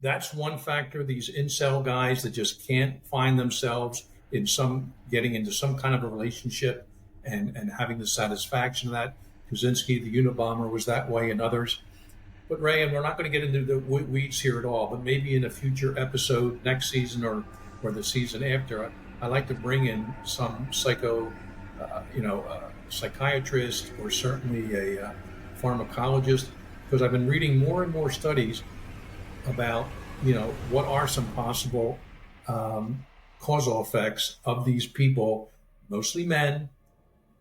that's one factor. These incel guys that just can't find themselves getting into some kind of a relationship and having the satisfaction of that. Kaczynski, the Unabomber, was that way, and others. But Ray, and we're not going to get into the weeds here at all, but maybe in a future episode next season or the season after, I like to bring in some psychiatrist or certainly a pharmacologist, because I've been reading more and more studies about, what are some possible causal effects of these people, mostly men,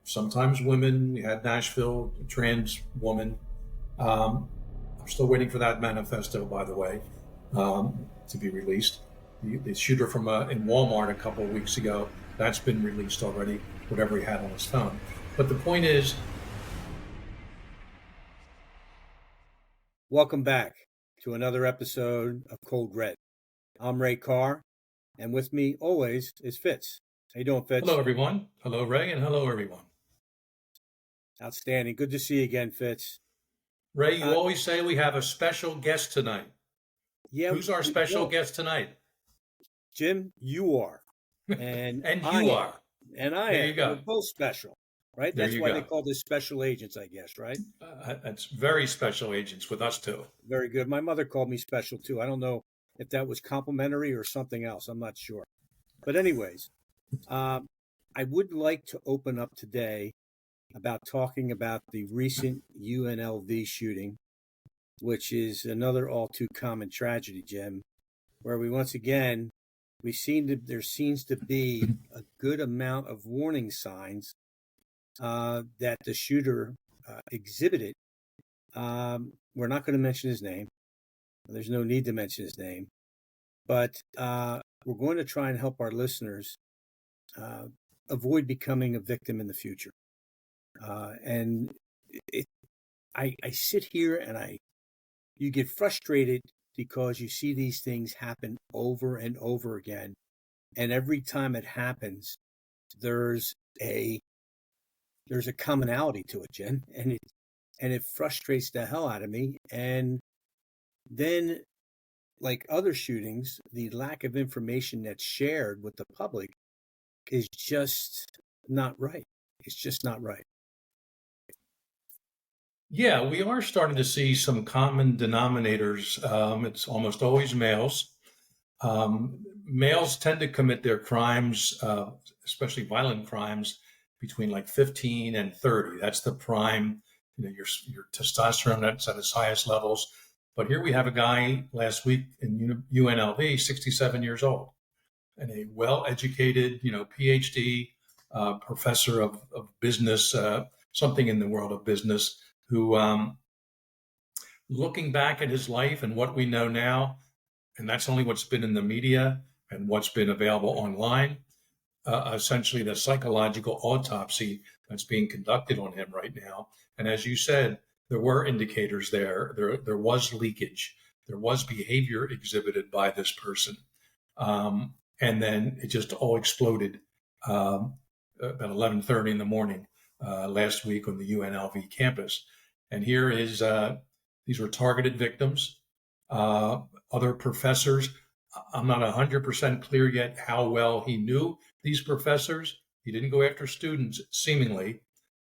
sometimes women. We had Nashville, a trans woman. I'm still waiting for that manifesto, by the way, to be released. The shooter from in Walmart a couple of weeks ago, that's been released already, whatever he had on his phone. But the point is... Welcome back to another episode of Cold Red. I'm Ray Carr, and with me always is Fitz. How you doing, Fitz? Hello, everyone. Hello, Ray, and hello, everyone. Outstanding. Good to see you again, Fitz. Ray, you always say we have a special guest tonight. Yeah. Who's our special guest tonight? Jim, you are. And and you are. And I there am. You go. We're both special, right? That's why they call this special agents, I guess, right? That's very special agents with us, too. Very good. My mother called me special, too. I don't know if that was complimentary or something else. I'm not sure. But anyways, I would like to open up today about talking about the recent UNLV shooting, which is another all too common tragedy, Jim, where there seems to be a good amount of warning signs that the shooter exhibited. We're not going to mention his name. There's no need to mention his name, but we're going to try and help our listeners avoid becoming a victim in the future. I sit here and you get frustrated because you see these things happen over and over again. And every time it happens, there's a commonality to it, Jen, and it frustrates the hell out of me. And then, like other shootings, the lack of information that's shared with the public is just not right. It's just not right. Yeah, we are starting to see some common denominators. It's almost always males. Males tend to commit their crimes, especially violent crimes, between like 15 and 30. That's the prime, your testosterone that's at its highest levels. But here we have a guy last week in UNLV, 67 years old, and a well-educated, PhD professor of business, something in the world of business, who, looking back at his life and what we know now, and that's only what's been in the media and what's been available online, essentially the psychological autopsy that's being conducted on him right now. And as you said, there were indicators there. There was leakage. There was behavior exhibited by this person. And then it just all exploded about 11:30 in the morning last week on the UNLV campus. And here is, these were targeted victims, other professors. I'm not 100% clear yet how well he knew these professors. He didn't go after students, seemingly.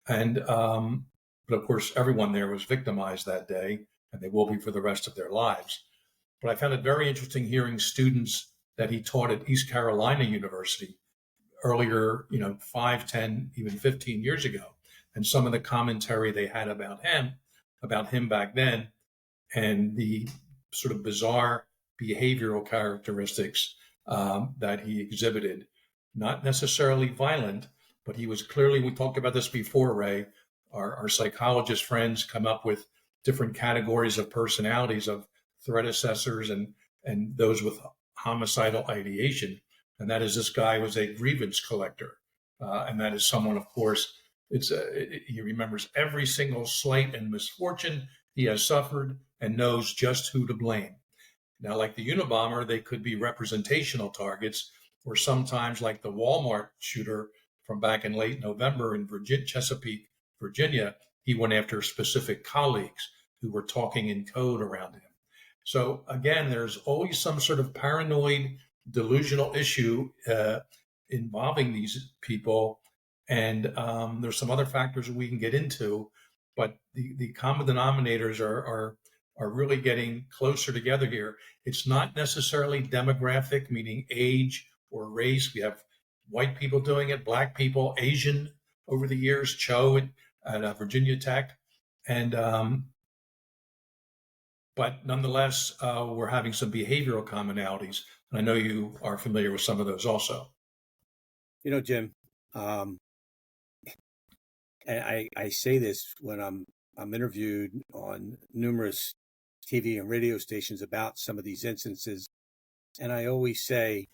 And, but of course, everyone there was victimized that day, and they will be for the rest of their lives. But I found it very interesting hearing students that he taught at East Carolina University earlier, 5, 10, even 15 years ago, and some of the commentary they had about him back then, and the sort of bizarre behavioral characteristics that he exhibited. Not necessarily violent, but he was clearly, we talked about this before, Ray, our psychologist friends come up with different categories of personalities of threat assessors and those with homicidal ideation. And that is, this guy was a grievance collector. And that is someone, of course, he remembers every single slight and misfortune he has suffered and knows just who to blame. Now, like the Unabomber, they could be representational targets, or sometimes like the Walmart shooter from back in late November in Chesapeake, Virginia, he went after specific colleagues who were talking in code around him. So again, there's always some sort of paranoid, delusional issue involving these people, and there's some other factors we can get into, but the common denominators are really getting closer together here. It's not necessarily demographic, meaning age or race. We have white people doing it, black people, Asian over the years, Cho at Virginia Tech, and but nonetheless, we're having some behavioral commonalities. And I know you are familiar with some of those also. You know, Jim, um, and I say this when I'm interviewed on numerous TV and radio stations about some of these instances, and I always say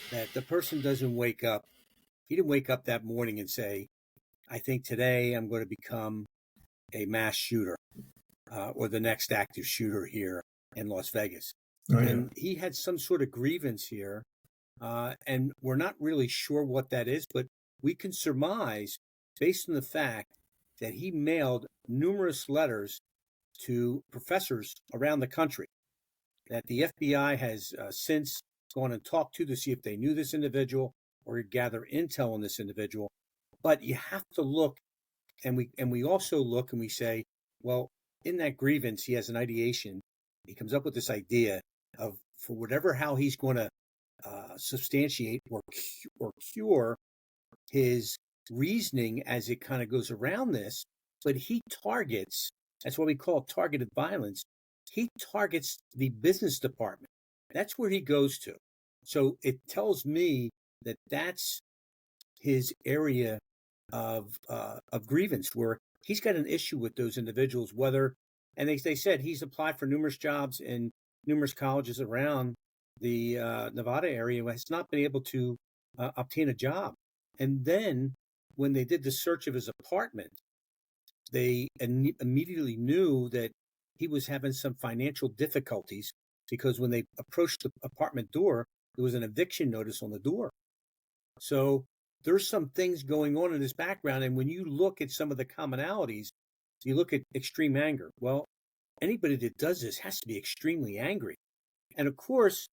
that the person doesn't wake up. He didn't wake up that morning and say, "I think today I'm going to become a mass shooter or the next active shooter here in Las Vegas." Oh, yeah. And he had some sort of grievance here, and we're not really sure what that is, but we can surmise based on the fact that he mailed numerous letters to professors around the country that the FBI has since gone and talked to see if they knew this individual or gather intel on this individual. But you have to look, and we also look and we say, well, in that grievance, he has an ideation. He comes up with this idea of, for whatever how he's going to substantiate or cure his reasoning as it kind of goes around this. But he targets, that's what we call targeted violence. He targets the business department. That's where he goes to. So it tells me that that's his area of grievance, where he's got an issue with those individuals, whether, and they said he's applied for numerous jobs in numerous colleges around the Nevada area, has not been able to obtain a job. And then when they did the search of his apartment, they immediately knew that he was having some financial difficulties, because when they approached the apartment door, there was an eviction notice on the door. So there's some things going on in his background. And when you look at some of the commonalities, you look at extreme anger. Well, anybody that does this has to be extremely angry. And of course,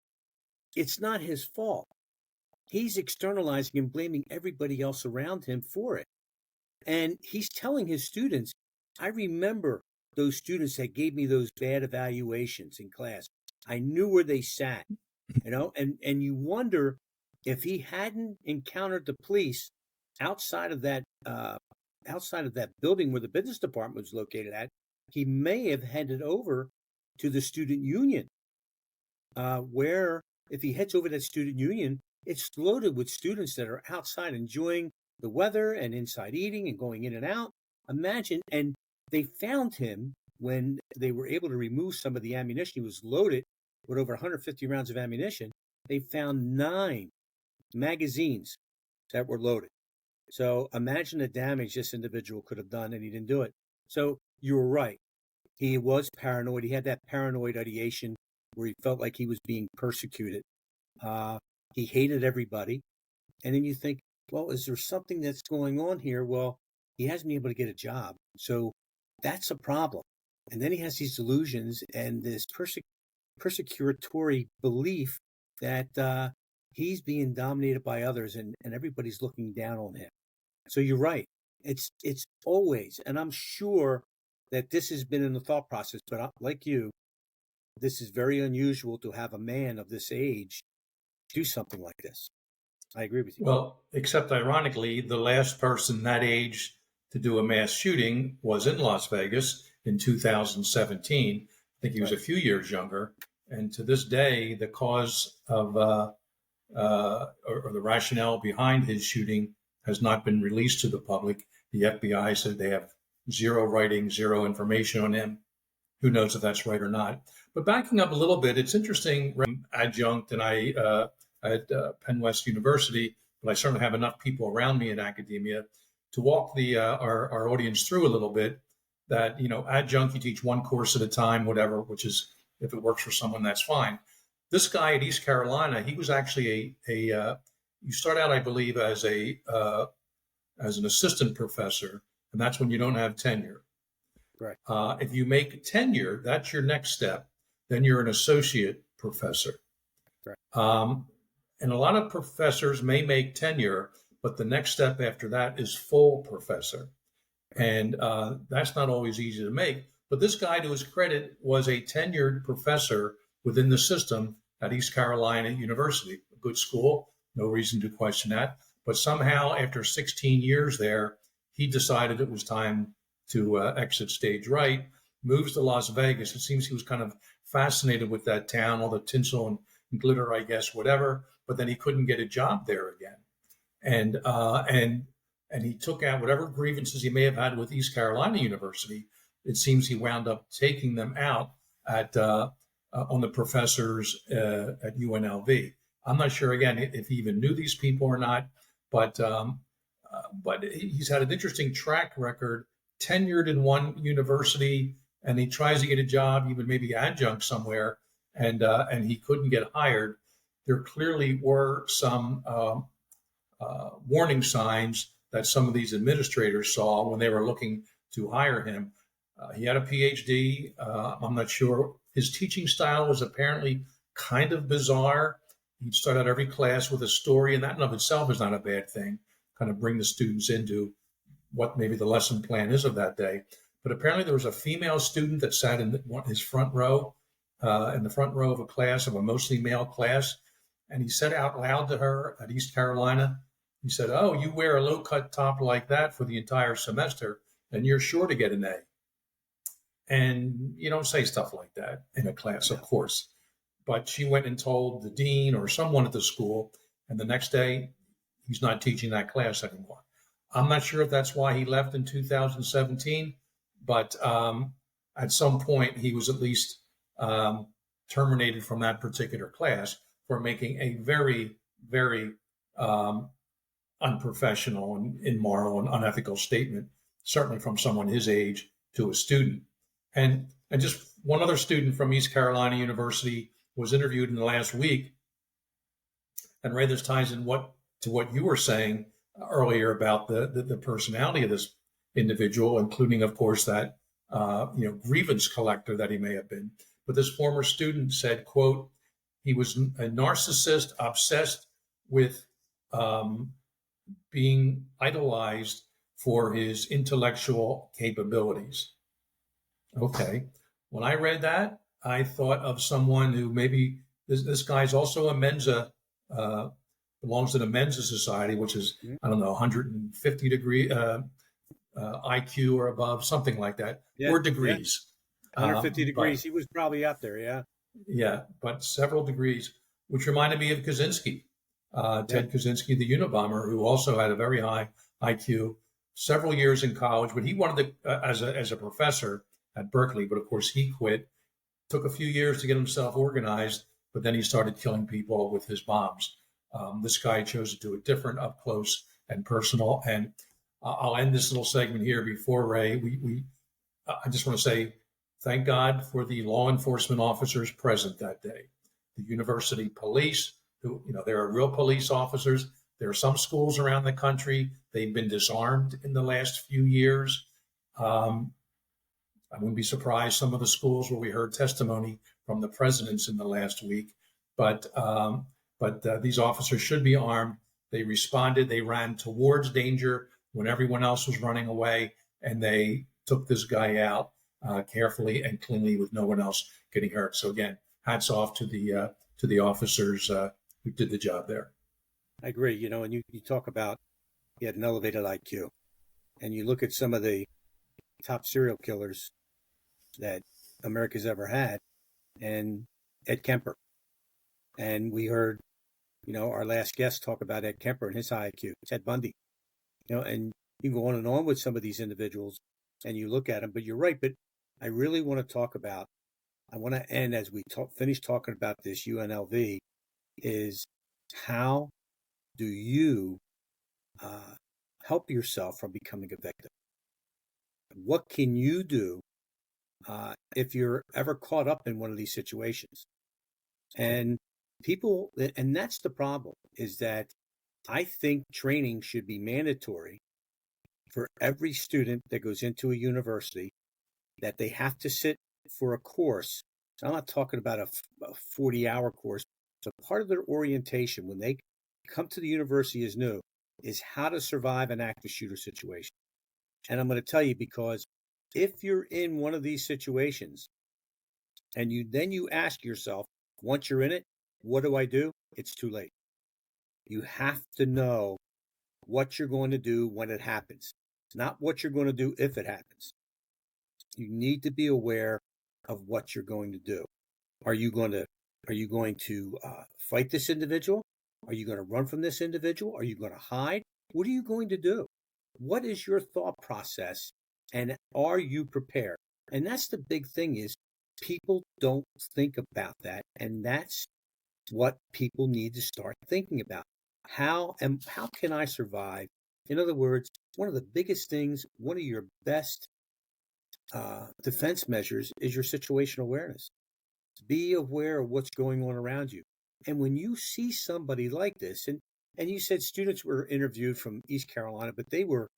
it's not his fault. He's externalizing and blaming everybody else around him for it. And he's telling his students, I remember those students that gave me those bad evaluations in class. I knew where they sat, and you wonder if he hadn't encountered the police outside of that building where the business department was located at, he may have headed over to the student union, where if he heads over to that student union, it's loaded with students that are outside enjoying the weather and inside eating and going in and out. Imagine, and they found him when they were able to remove some of the ammunition. He was loaded with over 150 rounds of ammunition. They found 9 magazines that were loaded. So imagine the damage this individual could have done, and he didn't do it. So you were right. He was paranoid. He had that paranoid ideation where he felt like he was being persecuted. He hated everybody. And then you think, well, is there something that's going on here? Well, he hasn't been able to get a job. So that's a problem. And then he has these delusions and this persecutory belief that he's being dominated by others, and everybody's looking down on him. So you're right. It's always, and I'm sure that this has been in the thought process, but like you, this is very unusual to have a man of this age do something like this. I agree with you. Well, except ironically, the last person that age to do a mass shooting was in Las Vegas in 2017. I think he was a few years younger. And to this day, the cause of or the rationale behind his shooting has not been released to the public. The FBI said they have zero writing, zero information on him. Who knows if that's right or not? But backing up a little bit, it's interesting. I'm adjunct, and I at Penn West University, but I certainly have enough people around me in academia to walk our audience through a little bit. That, adjunct, you teach one course at a time, whatever, which is, if it works for someone, that's fine. This guy at East Carolina, he was actually you start out, I believe, as an assistant professor, and that's when you don't have tenure. Right. If you make tenure, that's your next step. then you're an associate professor. Right. And a lot of professors may make tenure, but the next step after that is full professor. And that's not always easy to make. But this guy, to his credit, was a tenured professor within the system at East Carolina University, a good school, no reason to question that. But somehow, after 16 years there, he decided it was time to exit stage right, moves to Las Vegas. It seems he was kind of fascinated with that town, all the tinsel and glitter, I guess, whatever. But then he couldn't get a job there again. And he took out whatever grievances he may have had with East Carolina University. It seems he wound up taking them out at on the professors at UNLV. I'm not sure again if he even knew these people or not, but he's had an interesting track record, tenured in one university, and he tries to get a job, even maybe adjunct somewhere, and he couldn't get hired. There clearly were some warning signs that some of these administrators saw when they were looking to hire him. He had a PhD. I'm not sure. His teaching style was apparently kind of bizarre. He'd start out every class with a story, and that in of itself is not a bad thing. Kind of bring the students into what maybe the lesson plan is of that day. But apparently there was a female student that sat in his front row, in the front row of a class, of a mostly male class. And he said out loud to her at East Carolina, he said, "Oh, you wear a low-cut top like that for the entire semester, and you're sure to get an A." And you don't say stuff like that in a class, of course. But she went and told the dean or someone at the school, and the next day, he's not teaching that class anymore. I'm not sure if that's why he left in 2017, but at some point, he was at least terminated from that particular class for making a very, very unprofessional and immoral and unethical statement, certainly from someone his age to a student. And just one other student from East Carolina University was interviewed in the last week. And Ray, this ties in to what you were saying earlier about the personality of this individual, including, of course, that grievance collector that he may have been. But this former student said, quote, he was a narcissist obsessed with being idolized for his intellectual capabilities. Okay. When I read that, I thought of someone who maybe this guy's also a Mensa, belongs to the Mensa Society, which is, I don't know, 150 degree IQ or above, something like that, or degrees. Yeah. 150 degrees. He was probably up there. Yeah. Yeah. But several degrees, which reminded me of Kaczynski, Ted Kaczynski, the Unabomber, who also had a very high IQ, several years in college, but he wanted to, as a professor at Berkeley, but of course he quit. Took a few years to get himself organized, but then he started killing people with his bombs. This guy chose to do it different, up close and personal. And I'll end this little segment here before Ray. I just want to say thank God for the law enforcement officers present that day. The university police, who, there are real police officers. There are some schools around the country. They've been disarmed in the last few years. I wouldn't be surprised some of the schools where we heard testimony from the presidents in the last week. But these officers should be armed. They responded. They ran towards danger when everyone else was running away, and they took this guy out carefully and cleanly with no one else getting hurt. So again, hats off to the officers who did the job there. I agree. And you talk about he had an elevated IQ, and you look at some of the top serial killers that America's ever had, and Ed Kemper. And we heard, our last guest talk about Ed Kemper and his high IQ, Ted Bundy. And you can go on and on with some of these individuals, and you look at them. But you're right. But I really want to talk about, I want to end as we finish talking about this UNLV, is how do you help yourself from becoming a victim? What can you do if you're ever caught up in one of these situations? And that's the problem, is that I think training should be mandatory for every student that goes into a university, that they have to sit for a course I'm not talking about a 40-hour course. So part of their orientation when they come to the university as new is how to survive an active shooter situation. And I'm going to tell you, because if you're in one of these situations and you ask yourself, once you're in it, what do I do? It's too late. You have to know what you're going to do when it happens, not what you're going to do if it happens. You need to be aware of what you're going to do. Are you going to fight this individual? Are you going to run from this individual? Are you going to hide? What are you going to do? What is your thought process? And are you prepared? And that's the big thing, is people don't think about that. And that's what people need to start thinking about. How can I survive? In other words, one of the biggest things, one of your best defense measures is your situational awareness. Be aware of what's going on around you. And when you see somebody like this, and you said students were interviewed from East Carolina, but they were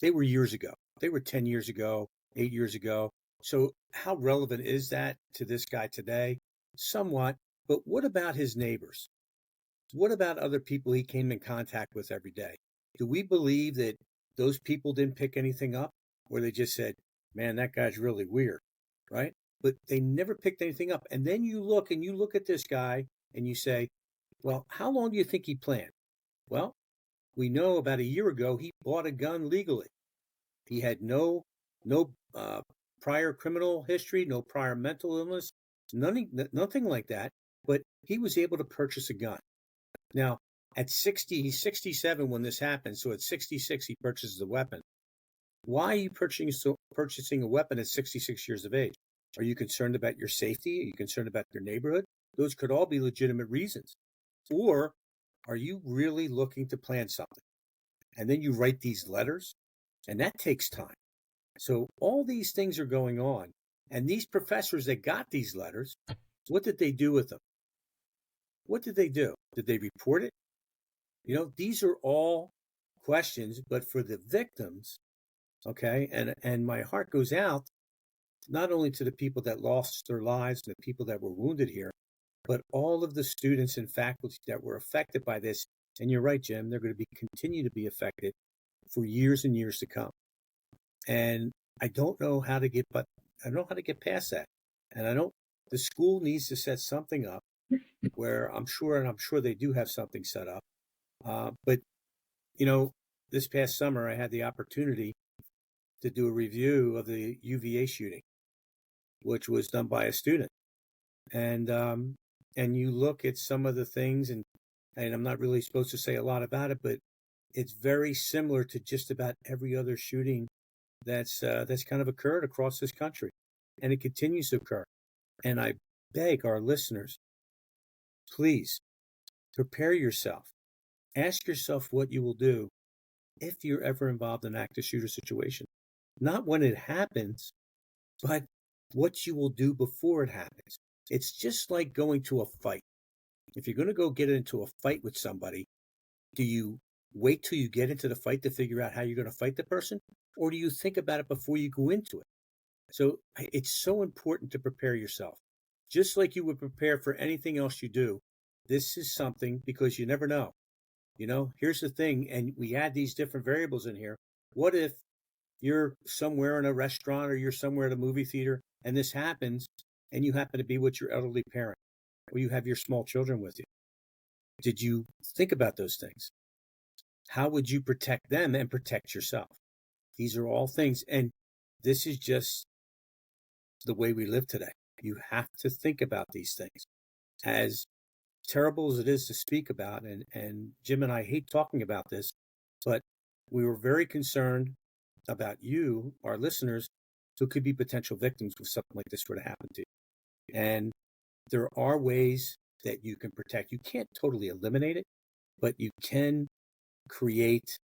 years ago. They were 10 years ago, 8 years ago. So how relevant is that to this guy today? Somewhat. But what about his neighbors? What about other people he came in contact with every day? Do we believe that those people didn't pick anything up, or they just said, man, that guy's really weird, right? But they never picked anything up. And then you look at this guy and you say, well, how long do you think he planned? Well, we know about a year ago, he bought a gun legally. He had no prior criminal history, no prior mental illness, nothing like that. But he was able to purchase a gun. Now, at 60, he's 67 when this happened. So at 66, he purchases a weapon. Why are you purchasing a weapon at 66 years of age? Are you concerned about your safety? Are you concerned about your neighborhood? Those could all be legitimate reasons. Or are you really looking to plan something? And then you write these letters, and that takes time. So all these things are going on. And these professors that got these letters, what did they do with them? What did they do? Did they report it? You know, these are all questions, but for the victims, okay, and my heart goes out not only to the people that lost their lives and the people that were wounded here, but all of the students and faculty that were affected by this. And you're right, Jim, they're going to continue to be affected for years and years to come. And I don't know how to get past that. And the school needs to set something up where I'm sure they do have something set up. But, you know, this past summer, I had the opportunity to do a review of the UVA shooting, which was done by a student. And you look at some of the things, and I'm not really supposed to say a lot about it, but it's very similar to just about every other shooting that's kind of occurred across this country, and it continues to occur. And I beg our listeners, please prepare yourself. Ask yourself what you will do if you're ever involved in an active shooter situation. Not when it happens, but what you will do before it happens. It's just like going to a fight. If you're going to go get into a fight with somebody, do you wait till you get into the fight to figure out how you're going to fight the person? Or do you think about it before you go into it? So it's so important to prepare yourself. Just like you would prepare for anything else you do, this is something, because you never know. You know, here's the thing, and we add these different variables in here. What if you're somewhere in a restaurant or you're somewhere at a movie theater and this happens and you happen to be with your elderly parent or you have your small children with you? Did you think about those things? How would you protect them and protect yourself? These are all things. And this is just the way we live today. You have to think about these things. As terrible as it is to speak about, and Jim and I hate talking about this, but we were very concerned about you, our listeners, who could be potential victims if something like this were to happen to you. And there are ways that you can protect. You can't totally eliminate it, but you can create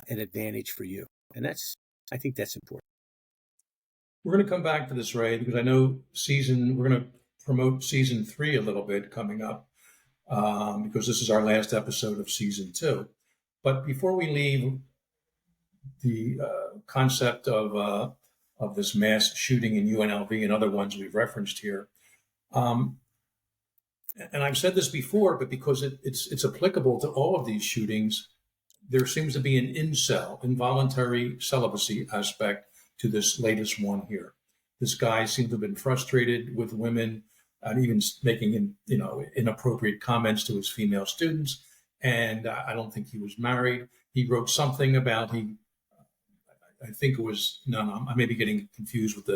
an advantage for you. And I think that's important. We're going to come back to this, Ray, because I know we're going to promote season 3 a little bit coming up, because this is our last episode of season 2. But before we leave the concept of of this mass shooting in UNLV and other ones we've referenced here. And I've said this before, but because it's applicable to all of these shootings, there seems to be an involuntary celibacy aspect to this latest one here. This guy seemed to have been frustrated with women and even making inappropriate comments to his female students. And I don't think he was married. He wrote something about I think it was I may be getting confused with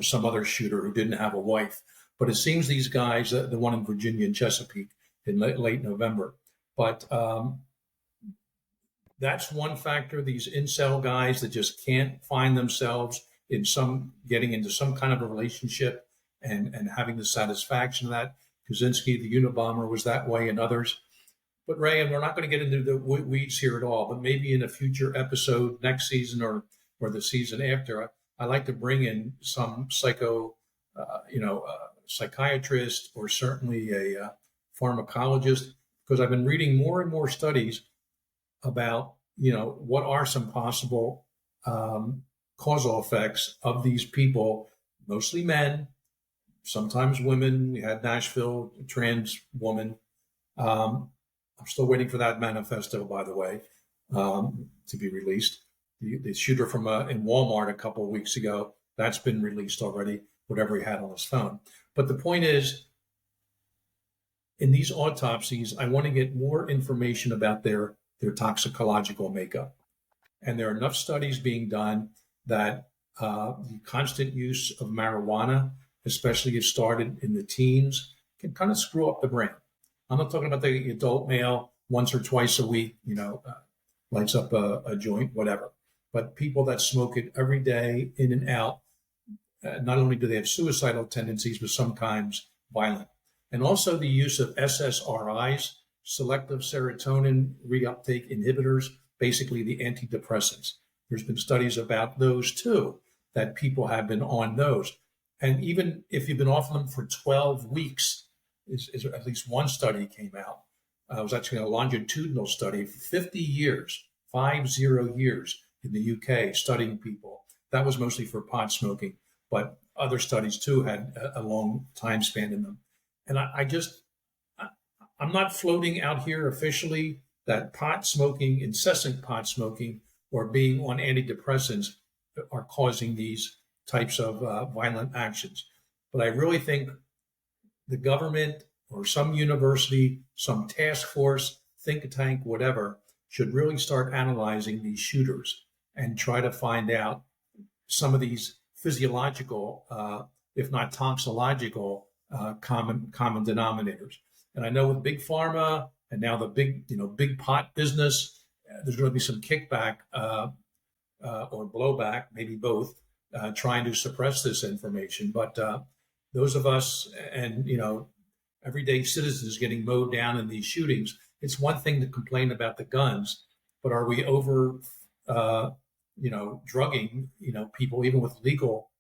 some other shooter who didn't have a wife. But it seems these guys, the one in Virginia and Chesapeake in late November, but that's one factor. These incel guys that just can't find themselves getting into some kind of a relationship and having the satisfaction of that. Kaczynski, the Unabomber, was that way, and others. But Ray, and we're not going to get into the weeds here at all, but maybe in a future episode next season or the season after, I like to bring in some psychiatrist or certainly a pharmacologist, because I've been reading more and more studies about, what are some possible causal effects of these people, mostly men, sometimes women. We had Nashville, a trans woman. I'm still waiting for that manifesto, by the way, to be released. The shooter from in Walmart a couple of weeks ago, that's been released already, whatever he had on his phone. But the point is, in these autopsies, I want to get more information about their toxicological makeup. And there are enough studies being done that the constant use of marijuana, especially if started in the teens, can kind of screw up the brain. I'm not talking about the adult male once or twice a week, lights up a joint, whatever. But people that smoke it every day, in and out, not only do they have suicidal tendencies, but sometimes violent. And also the use of SSRIs, selective serotonin reuptake inhibitors, basically the antidepressants. There's been studies about those too, that people have been on those. And even if you've been off them for 12 weeks, is at least one study came out. It was actually a longitudinal study for 50 years in the UK, studying people. That was mostly for pot smoking, but other studies too had a long time span in them. And I'm not floating out here officially that incessant pot smoking, or being on antidepressants are causing these types of violent actions. But I really think the government or some university, some task force, think tank, whatever, should really start analyzing these shooters and try to find out some of these physiological, if not toxicological, common denominators. And I know with big pharma and now the big pot business, there's going to be some kickback or blowback, maybe both, trying to suppress this information. But those of us and everyday citizens getting mowed down in these shootings, it's one thing to complain about the guns, but are we over drugging people even with legal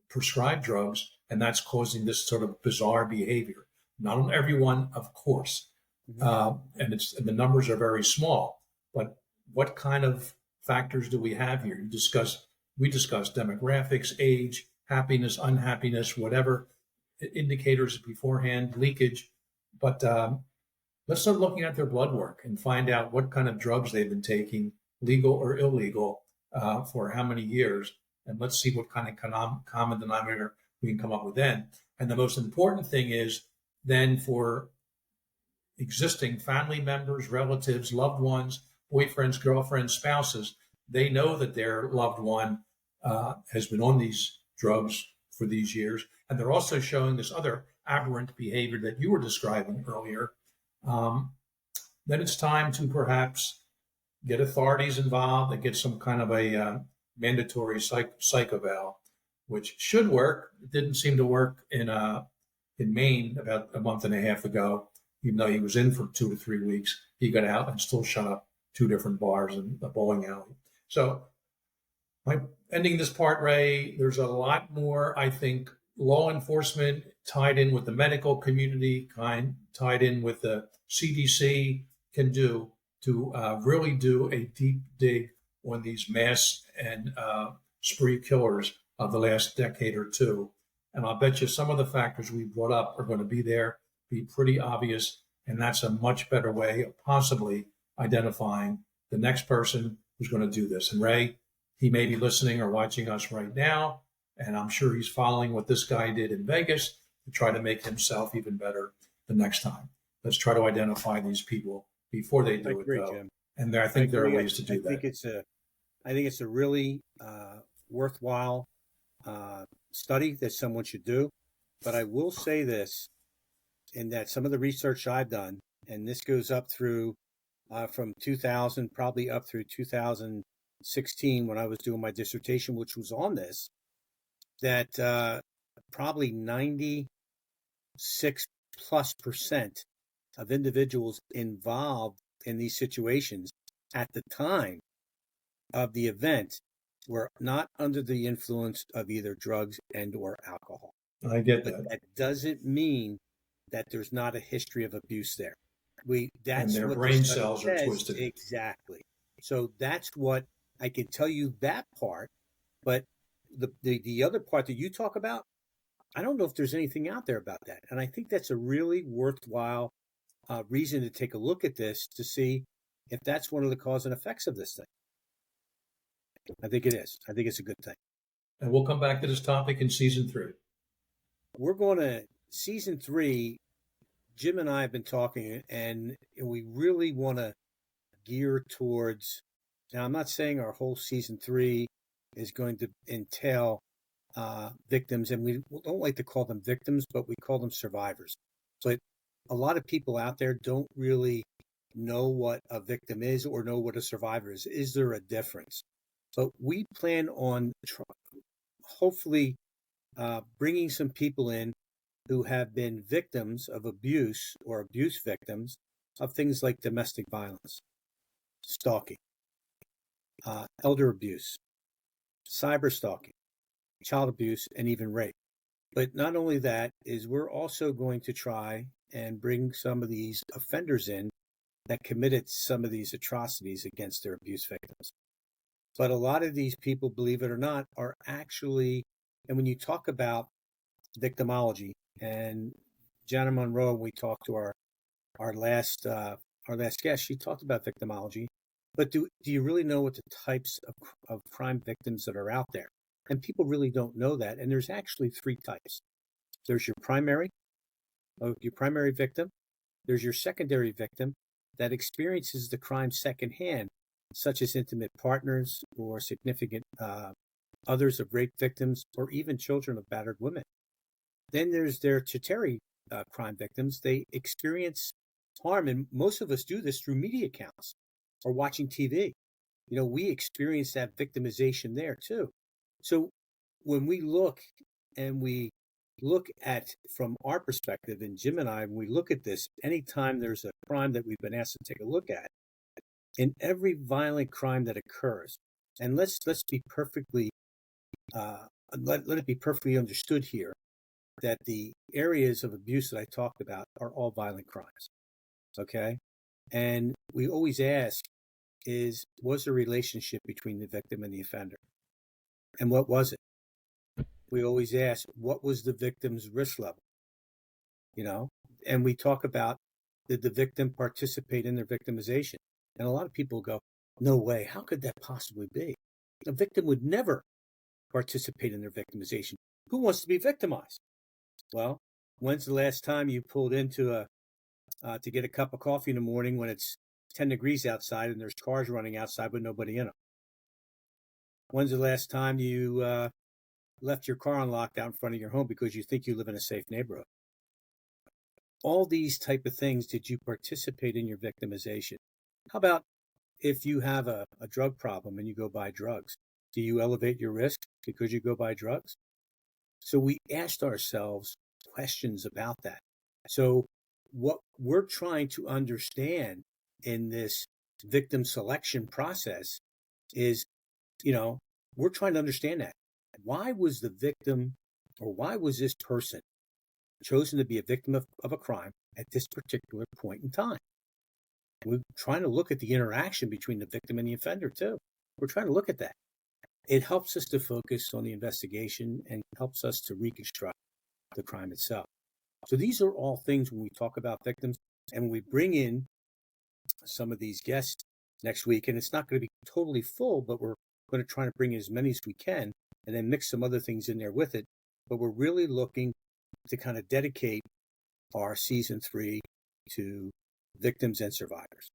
prescribed drugs, and that's causing this sort of bizarre behavior? Not on everyone, of course, and the numbers are very small. But what kind of factors do we have here? We discuss demographics, age, happiness, unhappiness, whatever indicators beforehand, leakage. But let's start looking at their blood work and find out what kind of drugs they've been taking, legal or illegal, for how many years. And let's see what kind of common denominator we can come up with then. And the most important thing is then for existing family members, relatives, loved ones, boyfriends, girlfriends, spouses, they know that their loved one has been on these drugs for these years. And they're also showing this other aberrant behavior that you were describing earlier. Then it's time to perhaps get authorities involved and get some kind of a mandatory psych eval, which should work. It didn't seem to work in Maine about a month and a half ago. Even though he was in for 2 to 3 weeks, he got out and still shut up 2 different bars and a bowling alley. So ending this part, Ray, there's a lot more, I think, law enforcement tied in with the medical community, tied in with the CDC can do to really do a deep dig on these mass and spree killers of the last decade or two. And I'll bet you some of the factors we brought up are going to be there, be pretty obvious. And that's a much better way of possibly identifying the next person who's going to do this. And Ray, he may be listening or watching us right now. And I'm sure he's following what this guy did in Vegas to try to make himself even better the next time. Let's try to identify these people before they do it, though. Jim. And I think there are ways to do that. I think it's a really worthwhile study that someone should do. But I will say this, in that some of the research I've done, and this goes up through from 2000, probably up through 2016 when I was doing my dissertation, which was on this, that probably 96+% of individuals involved in these situations at the time of the event were not under the influence of either drugs and or alcohol. I get But that. that doesn't mean that there's not a history of abuse there. That's and their what brain the study cells are says. twisted. Exactly. So that's what I can tell you, that part. But the other part that you talk about, I don't know if there's anything out there about that. And I think that's a really worthwhile reason to take a look at this to see if that's one of the cause and effects of this thing. I think it is. I think it's a good thing. And we'll come back to this topic in season 3. We're going to season 3. Jim and I have been talking, and we really want to gear towards. Now, I'm not saying our whole season 3 is going to entail victims, and we don't like to call them victims, but we call them survivors. But a lot of people out there don't really know what a victim is or know what a survivor is. Is there a difference? But we plan on hopefully bringing some people in who have been victims of abuse or abuse victims of things like domestic violence, stalking, elder abuse, cyber stalking, child abuse, and even rape. But not only that, is we're also going to try and bring some of these offenders in that committed some of these atrocities against their abuse victims. But a lot of these people, believe it or not, are actually, and when you talk about victimology, and Jana Monroe, we talked to our last guest, she talked about victimology. But do you really know what the types of crime victims that are out there? And people really don't know that. And there's actually 3 types. There's your primary victim. There's your secondary victim that experiences the crime secondhand, such as intimate partners or significant others of rape victims, or even children of battered women. Then there's their tertiary crime victims. They experience harm, and most of us do this through media accounts or watching TV. We experience that victimization there too. So when we look at, from our perspective, and Jim and I, when we look at this, anytime there's a crime that we've been asked to take a look at, in every violent crime that occurs, and let's be perfectly let it be perfectly understood here that the areas of abuse that I talked about are all violent crimes. Okay? And we always ask was there a relationship between the victim and the offender? And what was it? We always ask, what was the victim's risk level? And we talk about, did the victim participate in their victimization? And a lot of people go, no way, how could that possibly be? A victim would never participate in their victimization. Who wants to be victimized? Well, when's the last time you pulled into to get a cup of coffee in the morning when it's 10 degrees outside and there's cars running outside with nobody in them? When's the last time you left your car unlocked out in front of your home because you think you live in a safe neighborhood? All these type of things, did you participate in your victimization? How about if you have a drug problem and you go buy drugs? Do you elevate your risk because you go buy drugs? So we asked ourselves questions about that. So what we're trying to understand in this victim selection process is, we're trying to understand that. Why was the victim, or why was this person chosen to be a victim of a crime at this particular point in time? We're trying to look at the interaction between the victim and the offender too. We're trying to look at that. it helps us to focus on the investigation and helps us to reconstruct the crime itself. So these are all things when we talk about victims and when we bring in some of these guests next week, and it's not going to be totally full, but we're going to try to bring in as many as we can and then mix some other things in there with it. But we're really looking to kind of dedicate our season 3 to victims and survivors.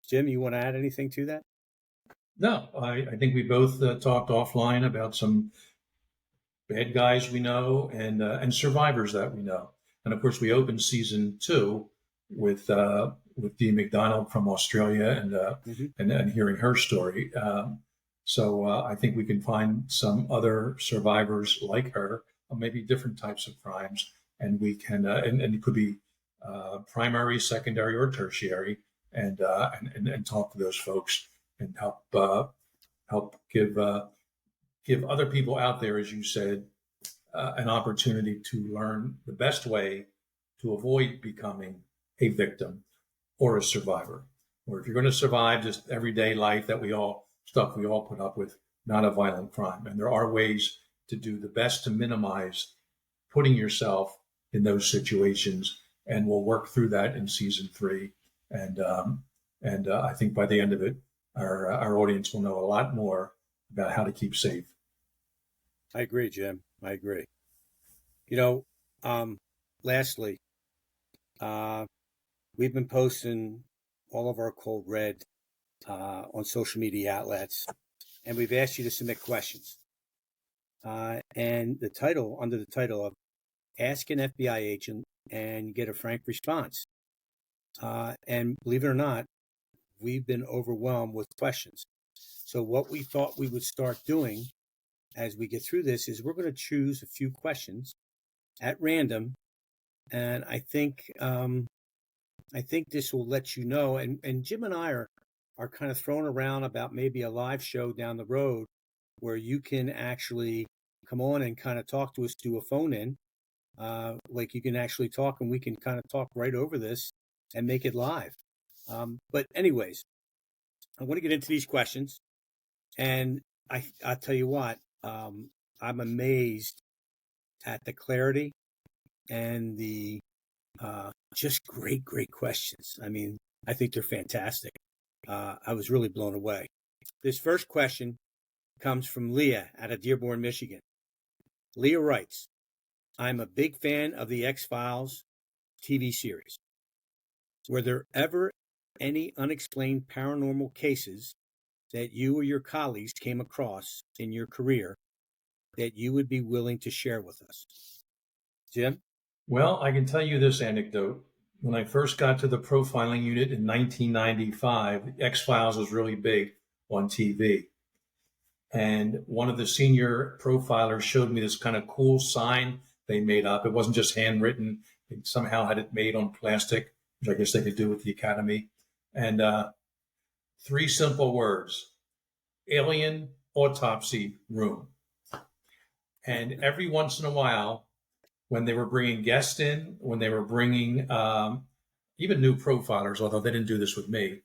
Jim, you want to add anything to that? No, I think we both talked offline about some bad guys we know and survivors that we know. And of course, we opened season 2 with Dee McDonald from Australia and hearing her story. So I think we can find some other survivors like her, or maybe different types of crimes, and we can and it could be primary, secondary, or tertiary, and talk to those folks and help give other people out there, as you said, an opportunity to learn the best way to avoid becoming a victim or a survivor. Or if you're going to survive just everyday life that we all put up with, not a violent crime. And there are ways to do the best to minimize putting yourself in those situations. And we'll work through that in season 3. And I think by the end of it, our audience will know a lot more about how to keep safe. I agree, Jim. I agree. Lastly, we've been posting all of our Code Red on social media outlets, and we've asked you to submit questions. And under the title of Ask an FBI Agent and Get a Frank Response. And believe it or not, we've been overwhelmed with questions. So what we thought we would start doing as we get through this is we're going to choose a few questions at random. And I think this will let you know. And Jim and I are kind of throwing around about maybe a live show down the road where you can actually come on and kind of talk to us, do a phone in. Like you can actually talk and we can kind of talk right over this and make it live. But anyways, I want to get into these questions, and I'll tell you what, I'm amazed at the clarity and the just great questions. I mean, I think they're fantastic. I was really blown away. This first question comes from Leah out of Dearborn, Michigan. Leah writes, I'm a big fan of the X-Files TV series. Were there ever any unexplained paranormal cases that you or your colleagues came across in your career that you would be willing to share with us? Jim? Well, I can tell you this anecdote. When I first got to the profiling unit in 1995, X-Files was really big on TV. And one of the senior profilers showed me this kind of cool sign they made up. It wasn't just handwritten. They somehow had it made on plastic, which I guess they could do with the Academy. And 3 simple words: alien autopsy room. And every once in a while, when they were bringing guests in, when they were bringing even new profilers, although they didn't do this with me,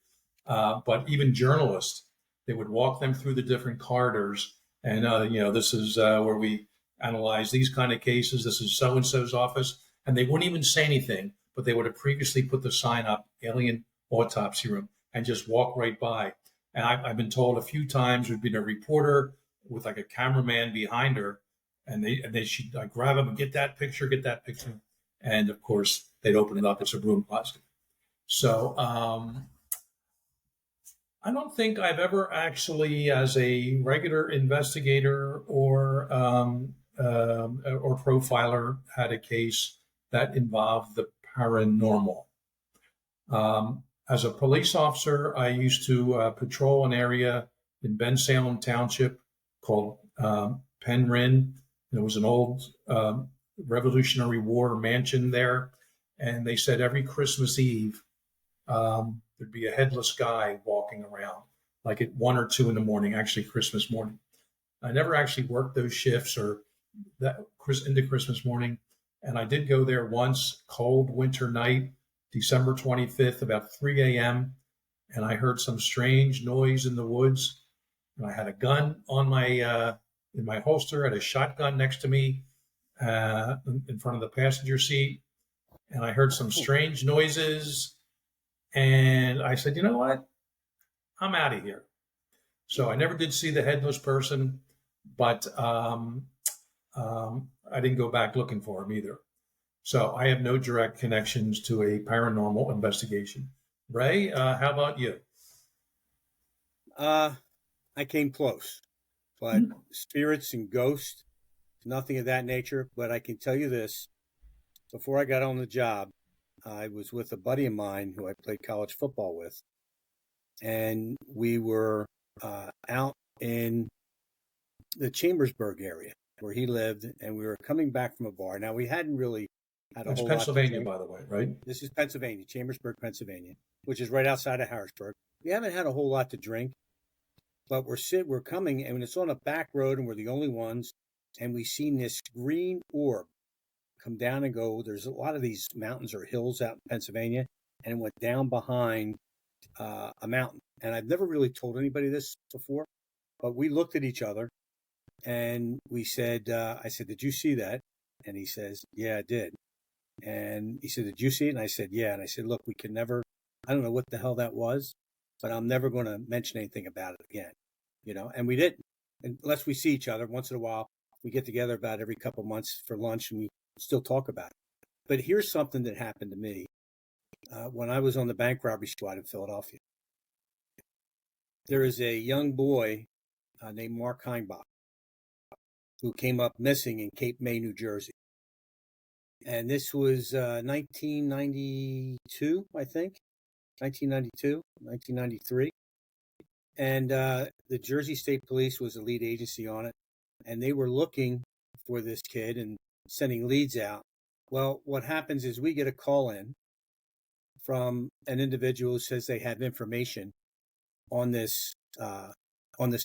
but even journalists, they would walk them through the different corridors. And, this is where we analyze these kind of cases. This is so-and-so's office. And they wouldn't even say anything, but they would have previously put the sign up, alien autopsy room, and just walk right by. And I've been told a few times there'd been a reporter with like a cameraman behind her, and she'd grab him and get that picture. And of course, they'd open it up. It's a broom closet. So I don't think I've ever actually, as a regular investigator or profiler, had a case that involved the paranormal. As a police officer, I used to patrol an area in Bensalem Township called Penryn. There was an old Revolutionary War mansion there, and they said every Christmas Eve there'd be a headless guy walking around, like at 1 or 2 in the morning, actually Christmas morning. I never actually worked those shifts or that into Christmas morning, and I did go there once, cold winter night, December 25th, about 3 a.m., and I heard some strange noise in the woods, And I had a gun on my in my holster. I had a shotgun next to me in front of the passenger seat, and I heard some strange noises. And I said, you know what? I'm out of here. So I never did see the headless person, but I didn't go back looking for him either. So I have no direct connections to a paranormal investigation. Ray, how about you? I came close, but spirits and ghosts, nothing of that nature. But I can tell you this: before I got on the job, I was with a buddy of mine who I played college football with, and we were out in the Chambersburg area where he lived, and we were coming back from a bar. Now, we hadn't really had a That's whole lot to Pennsylvania, drink. by the way, right? This is Pennsylvania, Chambersburg, Pennsylvania, which is right outside of Harrisburg. We haven't had a whole lot to drink, but we're coming, and it's on a back road, and we're the only ones, and we seen this green orb come down and go. There's a lot of these mountains or hills out in Pennsylvania, and it went down behind a mountain. And I've never really told anybody this before, but we looked at each other and we said, I said, did you see that? And he says, yeah, I did. And he said, did you see it? And I said, yeah. And I said, look, we can never, I don't know what the hell that was, but I'm never going to mention anything about it again, and we didn't, unless we see each other once in a while. We get together about every couple of months for lunch and we still talk about it. But here's something that happened to me when I was on the bank robbery squad in Philadelphia. There is a young boy named Mark Heinbach who came up missing in Cape May, New Jersey. And this was 1992, I think, 1992, 1993. And the Jersey State Police was the lead agency on it. And they were looking for this kid and sending leads out. Well, what happens is we get a call in from an individual who says they have information on this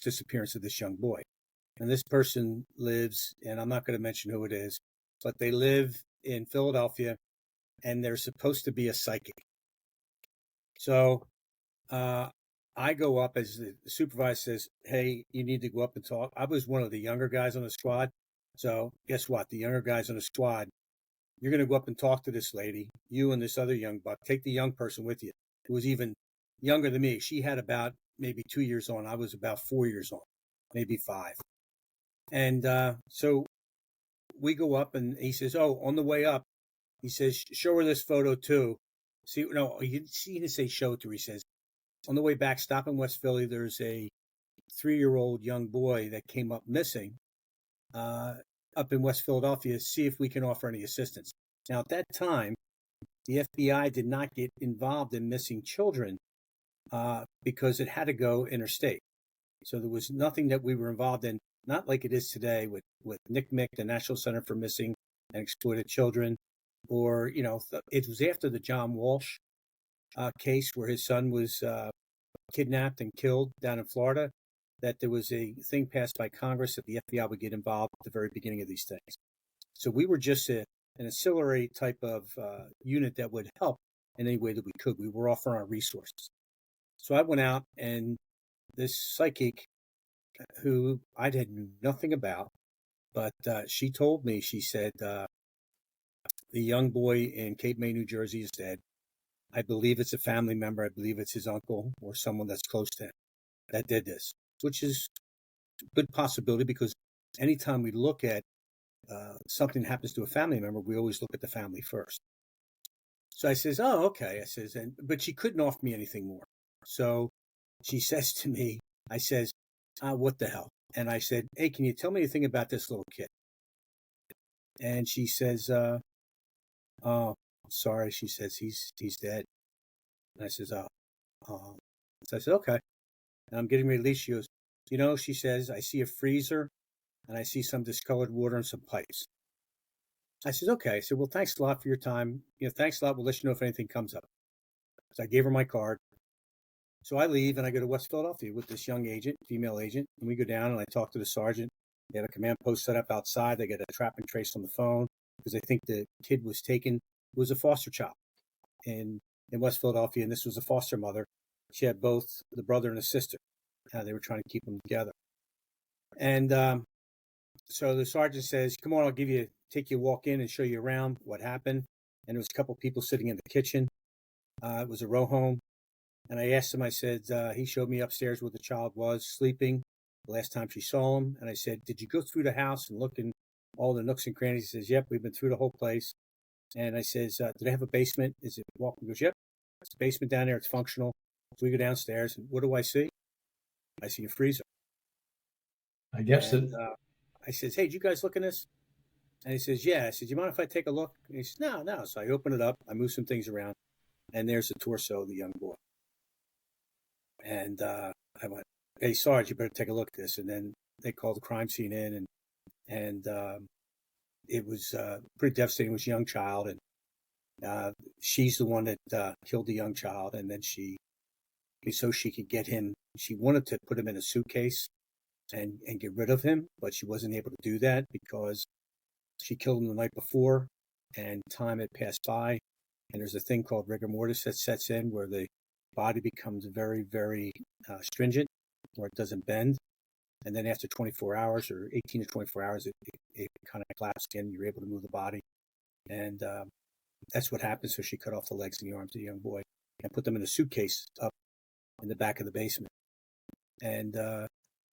disappearance of this young boy. And this person lives, and I'm not going to mention who it is, but they live in Philadelphia, and they're supposed to be a psychic. So I go up as the supervisor says, hey, you need to go up and talk. I was one of the younger guys on the squad. So guess what? The younger guys on the squad, you're going to go up and talk to this lady, you and this other young buck. Take the young person with you, who was even younger than me. She had about maybe 2 years on. I was about 4 years on, maybe 5. And so we go up, and he says, oh, on the way up, he says, show her this photo too. See, no, he didn't say show it to her. He says, on the way back, stop in West Philly, there's a 3-year-old young boy that came up missing up in West Philadelphia. See if we can offer any assistance. Now, at that time, the FBI did not get involved in missing children because it had to go interstate. So there was nothing that we were involved in, not like it is today with NCMEC, the National Center for Missing and Exploited Children, or, it was after the John Walsh case where his son was kidnapped and killed down in Florida, that there was a thing passed by Congress that the FBI would get involved at the very beginning of these things. So we were just an ancillary type of unit that would help in any way that we could. We were offering our resources. So I went out, and this psychic, who I knew nothing about, but she told me, she said, the young boy in Cape May, New Jersey is dead. I believe it's a family member. I believe it's his uncle or someone that's close to him that did this, which is a good possibility, because anytime we look at something happens to a family member, we always look at the family first. So I says, oh, okay. I says, but she couldn't offer me anything more. So she says to me, I says, what the hell? And I said, hey, can you tell me anything about this little kid? And she says, oh, sorry. She says, he's dead. And I says, oh. So I said, okay. And I'm getting ready to leave. She goes, she says, I see a freezer and I see some discolored water and some pipes. I said, okay. I said, well, thanks a lot for your time. Thanks a lot. We'll let you know if anything comes up. So I gave her my card. So I leave and I go to West Philadelphia with this young agent, female agent, and we go down and I talk to the sergeant. They have a command post set up outside. They get a trap and trace on the phone because they think the kid was a foster child in West Philadelphia, and this was a foster mother. She had both the brother and the sister. They were trying to keep them together. And so the sergeant says, "Come on, take you a walk in and show you around what happened." And there was a couple of people sitting in the kitchen. It was a row home. And I asked him, I said, he showed me upstairs where the child was sleeping the last time she saw him. And I said, "Did you go through the house and look in all the nooks and crannies?" He says, "Yep, we've been through the whole place." And I says, "Do they have a basement? Is it walking?" He goes, "Yep, it's a basement down there. It's functional." So we go downstairs, and what do I see? I see a freezer. I guess And that I says, "Hey, did you guys look in this?" And he says, "Yeah." I said, "Do you mind if I take a look?" And he says, "No, no." So I open it up. I move some things around, and there's the torso of the young boy. And I went, "Hey, Sarge, you better take a look at this." And then they called the crime scene in, and it was pretty devastating. It was a young child, and she's the one that killed the young child. And then so she could get him, she wanted to put him in a suitcase and get rid of him, but she wasn't able to do that because she killed him the night before, and time had passed by. And there's a thing called rigor mortis that sets in where the body becomes very, very stringent, where it doesn't bend. And then after 24 hours or 18 to 24 hours, it kind of collapses again. You're able to move the body. And that's what happened. So she cut off the legs and the arms of the young boy and put them in a suitcase up in the back of the basement. And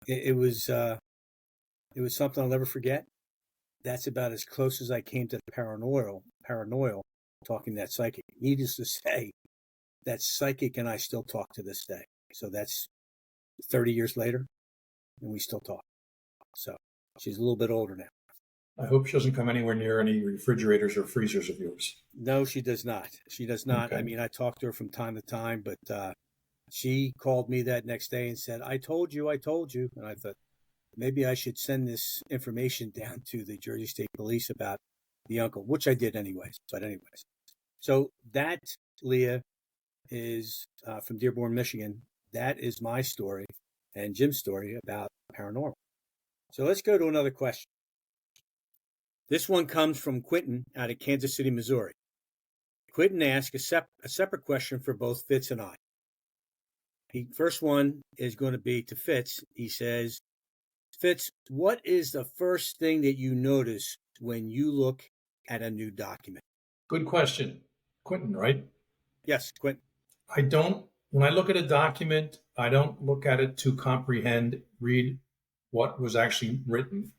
it was something I'll never forget. That's about as close as I came to the paranoid talking to that psychic. Needless to say, that psychic and I still talk to this day. So that's 30 years later, and we still talk. So she's a little bit older now. I hope she doesn't come anywhere near any refrigerators or freezers of yours. No, she does not. She does not. Okay. I mean, I talk to her from time to time, but she called me that next day and said, I told you. And I thought, maybe I should send this information down to the Jersey State Police about the uncle, which I did anyways. But anyways, so that, Leah, is from Dearborn, Michigan. That is my story and Jim's story about paranormal. So let's go to another question. This one comes from Quentin out of Kansas City, Missouri. Quentin asked a separate question for both Fitz and I. The first one is going to be to Fitz. He says, Fitz, what is the first thing that you notice when you look at a new document? Good question. Quentin, right? Yes, Quentin. When I look at a document, I don't look at it to read what was actually written.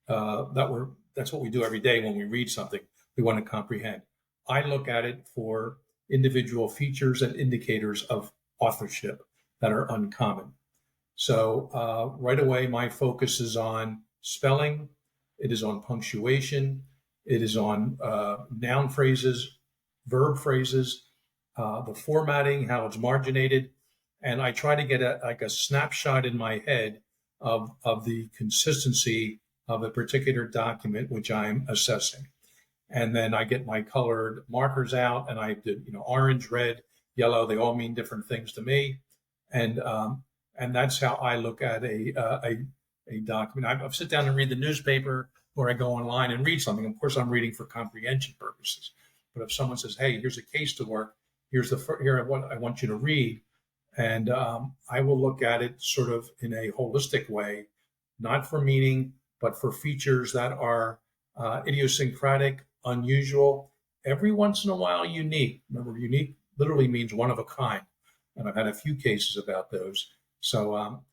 That's what we do every day when we read something. We want to comprehend. I look at it for individual features and indicators of authorship that are uncommon. So right away, my focus is on spelling. It is on punctuation. It is on noun phrases, verb phrases, the formatting, how it's marginated. And I try to get a snapshot in my head of the consistency of a particular document which I'm assessing. And then I get my colored markers out, and I did, orange, red, yellow. They all mean different things to me, and that's how I look at a document. I sit down and read the newspaper, or I go online and read something. Of course, I'm reading for comprehension purposes. But if someone says, "Hey, here's a case to work. Here what I want you to read," and I will look at it sort of in a holistic way, not for meaning, but for features that are idiosyncratic, unusual, every once in a while unique. Remember, unique literally means one of a kind. And I've had a few cases about those. So,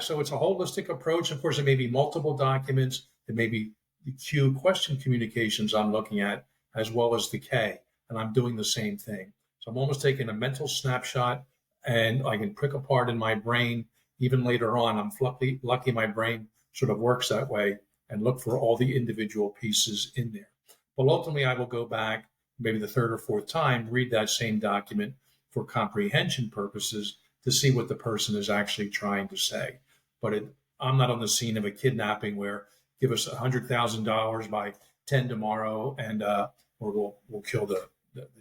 so it's a holistic approach. Of course, it may be multiple documents. It may be the Q question communications I'm looking at, as well as the K. And I'm doing the same thing. So I'm almost taking a mental snapshot, and I can pick apart in my brain. Even later on, I'm lucky my brain sort of works that way, and look for all the individual pieces in there. But ultimately, I will go back maybe the third or fourth time, read that same document for comprehension purposes to see what the person is actually trying to say. But I'm not on the scene of a kidnapping where give us $100,000 by 10 tomorrow, and or we'll kill the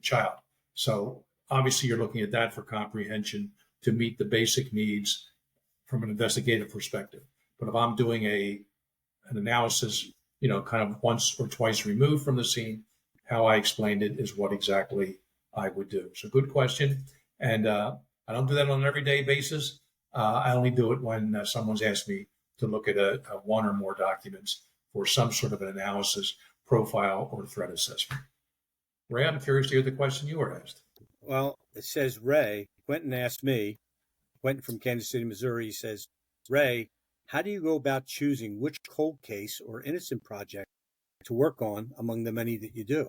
child. So obviously, you're looking at that for comprehension to meet the basic needs from an investigative perspective. But if I'm doing an analysis, kind of once or twice removed from the scene, how I explained it is what exactly I would do. So good question. And I don't do that on an everyday basis. I only do it when someone's asked me to look at a one or more documents for some sort of an analysis, profile, or threat assessment. Ray, I'm curious to hear the question you were asked. Well, it says Ray. Quentin asked me, Quentin from Kansas City, Missouri, he says, Ray, how do you go about choosing which cold case or innocent project to work on among the many that you do?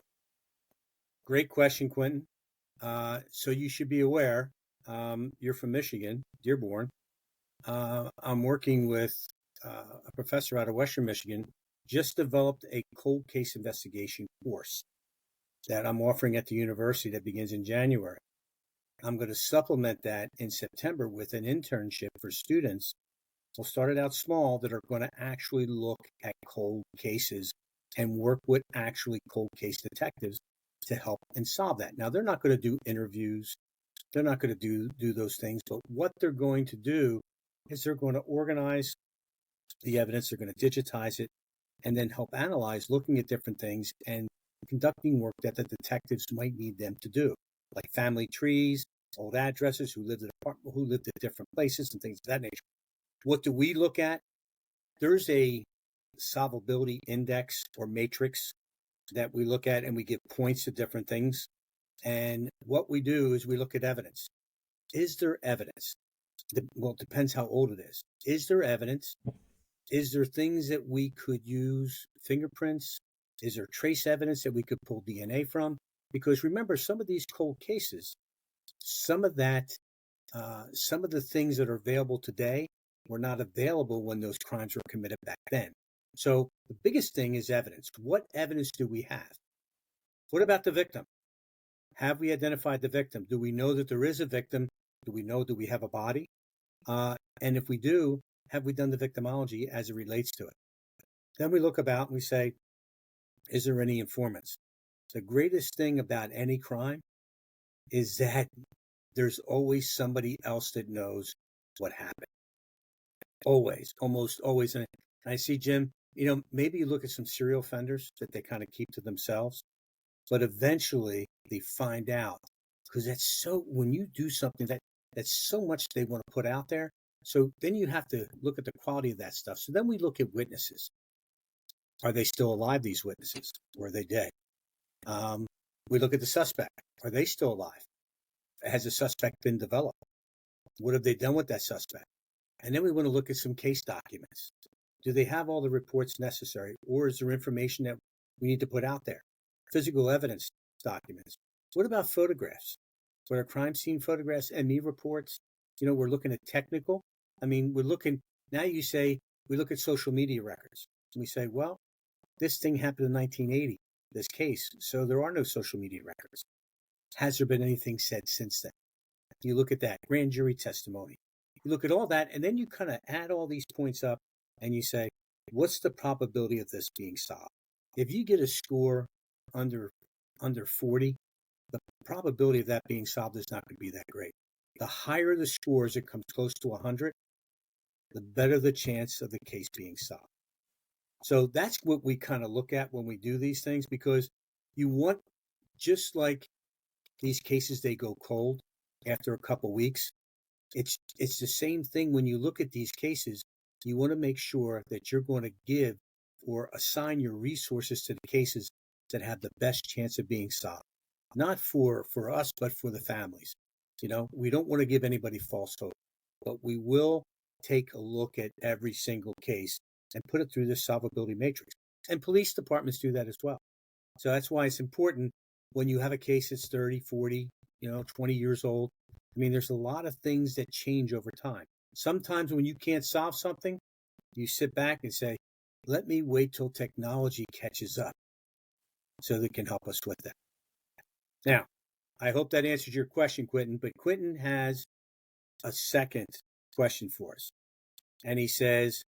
Great question, Quentin. So you should be aware, you're from Michigan, Dearborn. I'm working with a professor out of Western Michigan, just developed a cold case investigation course that I'm offering at the university that begins in January. I'm going to supplement that in September with an internship for students. We'll start it out small that are going to actually look at cold cases and work with actually cold case detectives to help and solve that. Now, they're not going to do interviews. They're not going to do those things. But what they're going to do is they're going to organize the evidence. They're going to digitize it and then help analyze, looking at different things and conducting work that the detectives might need them to do, like family trees, old addresses, who lived at different places and things of that nature. What do we look at? There's a solvability index or matrix that we look at, and we give points to different things. And what we do is we look at evidence. Is there evidence? Well, it depends how old it is. Is there evidence? Is there things that we could use, fingerprints? Is there trace evidence that we could pull DNA from? Because remember, some of these cold cases, some of the things that are available today were not available when those crimes were committed back then. So the biggest thing is evidence. What evidence do we have? What about the victim? Have we identified the victim? Do we know that there is a victim? Do we have a body? And if we do, have we done the victimology as it relates to it? Then we look about and we say, is there any informants? The greatest thing about any crime is that there's always somebody else that knows what happened. Always, almost always. And I see, Jim, maybe you look at some serial offenders that they kind of keep to themselves, but eventually they find out, because when you do something that's so much they want to put out there. So then you have to look at the quality of that stuff. So then we look at witnesses. Are they still alive, these witnesses? Or are they dead? We look at the suspect. Are they still alive? Has the suspect been developed? What have they done with that suspect? And then we want to look at some case documents. Do they have all the reports necessary? Or is there information that we need to put out there? Physical evidence documents. What about photographs? What are crime scene photographs, ME reports? We're looking at technical. Now you say, we look at social media records. And we say, well, this thing happened in 1980, this case. So there are no social media records. Has there been anything said since then? You look at that, grand jury testimony. You look at all that, and then you kind of add all these points up and you say, what's the probability of this being solved? If you get a score under 40, the probability of that being solved is not going to be that great. The higher the scores, it comes close to 100, the better the chance of the case being solved. So that's what we kind of look at when we do these things, because you want, just like these cases, they go cold after a couple weeks. It's the same thing when you look at these cases. You want to make sure that you're going to give or assign your resources to the cases that have the best chance of being solved. Not for us, but for the families. We don't want to give anybody false hope, but we will take a look at every single case and put it through this solvability matrix. And police departments do that as well. So that's why it's important when you have a case that's 30, 40, 20 years old. I mean, there's a lot of things that change over time. Sometimes when you can't solve something, you sit back and say, let me wait till technology catches up so that can help us with that. Now, I hope that answers your question, Quentin, but Quentin has a second question for us. And he says,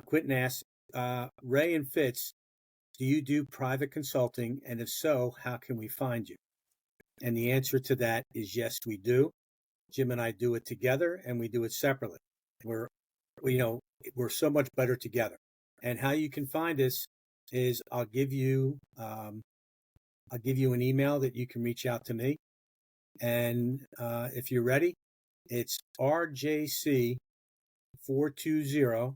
Quentin asks, Ray and Fitz, do you do private consulting? And if so, how can we find you? And the answer to that is yes, we do. Jim and I do it together, and we do it separately. We're so much better together. And how you can find us is I'll give you an email that you can reach out to me. And if you're ready, It's RJC420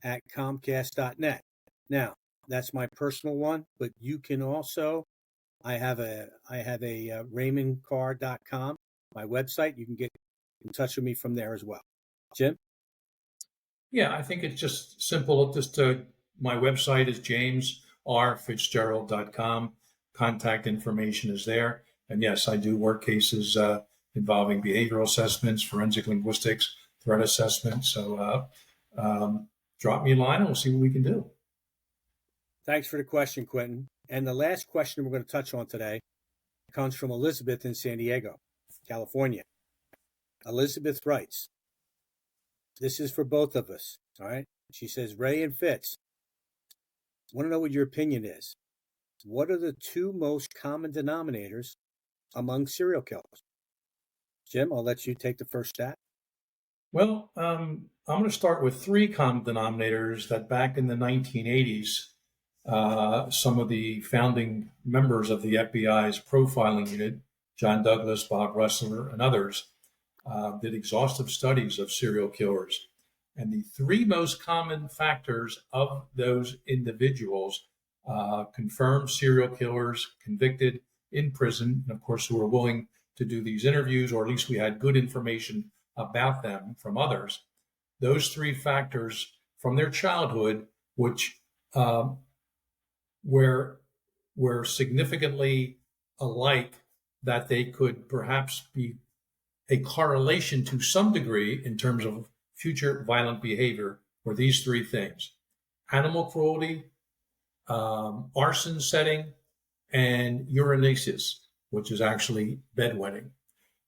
at Comcast.net. Now, that's my personal one, but you can also, I have a RaymondCar.com, my website. You can get in touch with me from there as well. Jim? Yeah, I think it's just simple. My website is jamesrfitzgerald.com. Contact information is there. And yes, I do work cases involving behavioral assessments, forensic linguistics, threat assessment. So drop me a line and we'll see what we can do. Thanks for the question, Quentin. And the last question we're going to touch on today comes from Elizabeth in San Diego, California. Elizabeth writes, this is for both of us, all right? She says, Ray and Fitz, want to know what your opinion is. What are the two most common denominators among serial killers? Jim, I'll let you take the first stat. Well, I'm going to start with three common denominators that back in the 1980s, some of the founding members of the FBI's profiling unit, John Douglas, Bob Ressler, and others, did exhaustive studies of serial killers. And the three most common factors of those individuals, confirmed serial killers, convicted in prison, and of course, who were willing to do these interviews, or at least we had good information about them from others. Those three factors from their childhood, which were significantly alike, that they could perhaps be a correlation to some degree in terms of future violent behavior, were these three things: animal cruelty, arson setting, and urinaceus, which is actually bedwetting.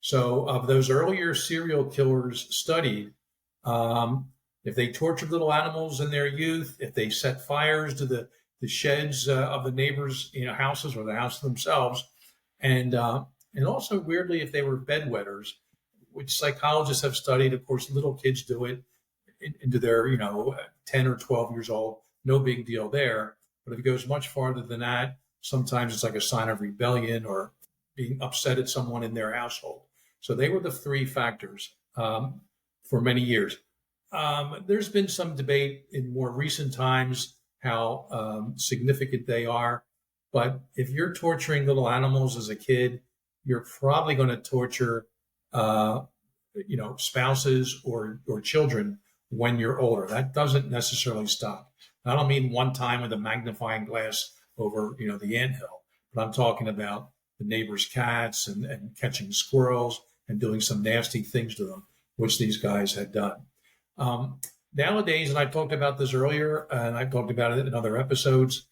So of those earlier serial killers studied, if they tortured little animals in their youth, if they set fires to the sheds of the neighbors' houses or the house themselves, and also weirdly, if they were bedwetters, which psychologists have studied. Of course, little kids do it into their 10 or 12 years old, no big deal there. But if it goes much farther than that, sometimes it's like a sign of rebellion or being upset at someone in their household. So they were the three factors for many years. There's been some debate in more recent times how significant they are. But if you're torturing little animals as a kid, you're probably going to torture, spouses or children when you're older. That doesn't necessarily stop. I don't mean one time with a magnifying glass over, the anthill, but I'm talking about the neighbor's cats and catching squirrels and doing some nasty things to them, which these guys had done. Nowadays, and I talked about this earlier, and I've talked about it in other episodes,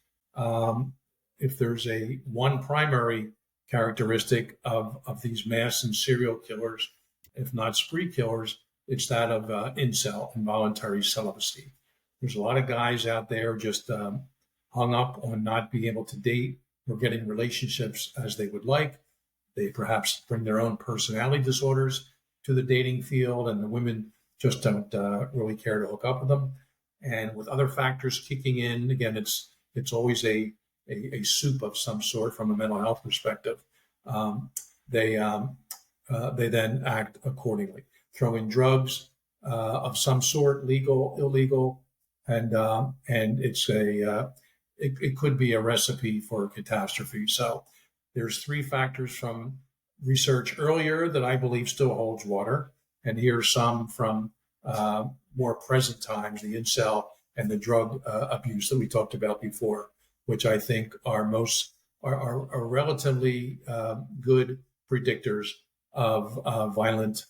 if there's one primary characteristic of these mass and serial killers, if not spree killers, it's that of incel, involuntary celibacy. There's a lot of guys out there just hung up on not being able to date or getting relationships as they would like. They perhaps bring their own personality disorders to the dating field, and the women just don't really care to hook up with them. And with other factors kicking in, again, it's always a soup of some sort from a mental health perspective. They then act accordingly, throw in drugs of some sort, legal, illegal, and it could be a recipe for catastrophe. So there's three factors from research earlier that I believe still holds water, and here's some from more present times, the incel and the drug abuse that we talked about before, which I think are relatively good predictors of violent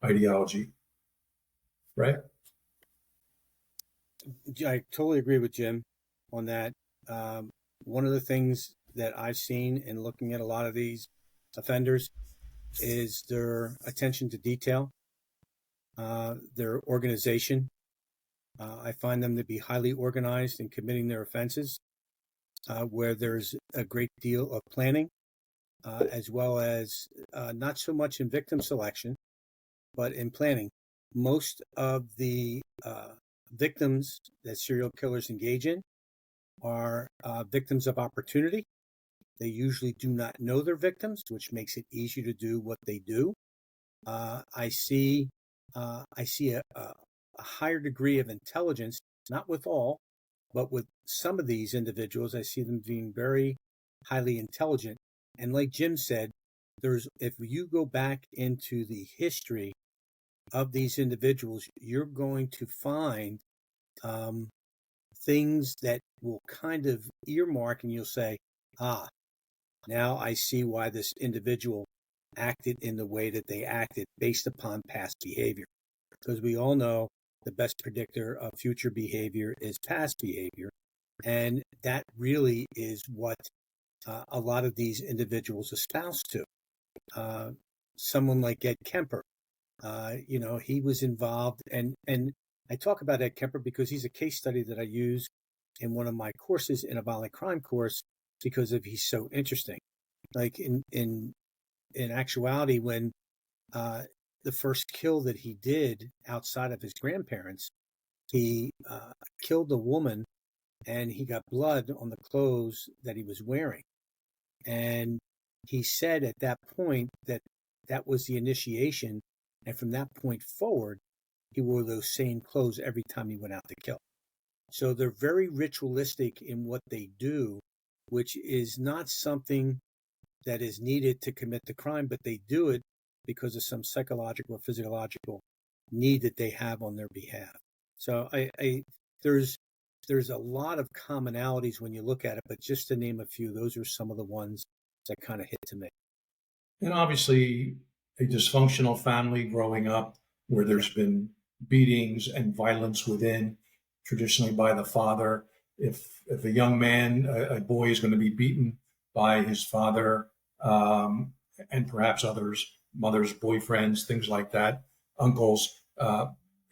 ideology. Right? I totally agree with Jim on that. One of the things that I've seen in looking at a lot of these offenders is their attention to detail, their organization. I find them to be highly organized in committing their offenses, where there's a great deal of planning, as well as not so much in victim selection, but in planning. Most of the victims that serial killers engage in are victims of opportunity. They usually do not know they're victims, which makes it easier to do what they do. I see a higher degree of intelligence, not with all, but with some of these individuals. I see them being very highly intelligent. And like Jim said, if you go back into the history of these individuals, you're going to find things that will kind of earmark, and you'll say, now I see why this individual acted in the way that they acted based upon past behavior. Because we all know the best predictor of future behavior is past behavior. And that really is what a lot of these individuals espouse to. Someone like Ed Kemper, he was involved. And I talk about Ed Kemper because he's a case study that I use in one of my courses, in a violent crime course, because he's so interesting. Like in actuality, when the first kill that he did outside of his grandparents, he killed a woman, and he got blood on the clothes that he was wearing. And he said at that point that was the initiation. And from that point forward, he wore those same clothes every time he went out to kill. So they're very ritualistic in what they do, which is not something that is needed to commit the crime, but they do it because of some psychological or physiological need that they have on their behalf. So there's a lot of commonalities when you look at it, but just to name a few, those are some of the ones that kind of hit to me. And obviously, a dysfunctional family growing up where there's been beatings and violence within, traditionally by the father. If a young man, a boy, is going to be beaten by his father, and perhaps others, mothers, boyfriends, things like that, uncles,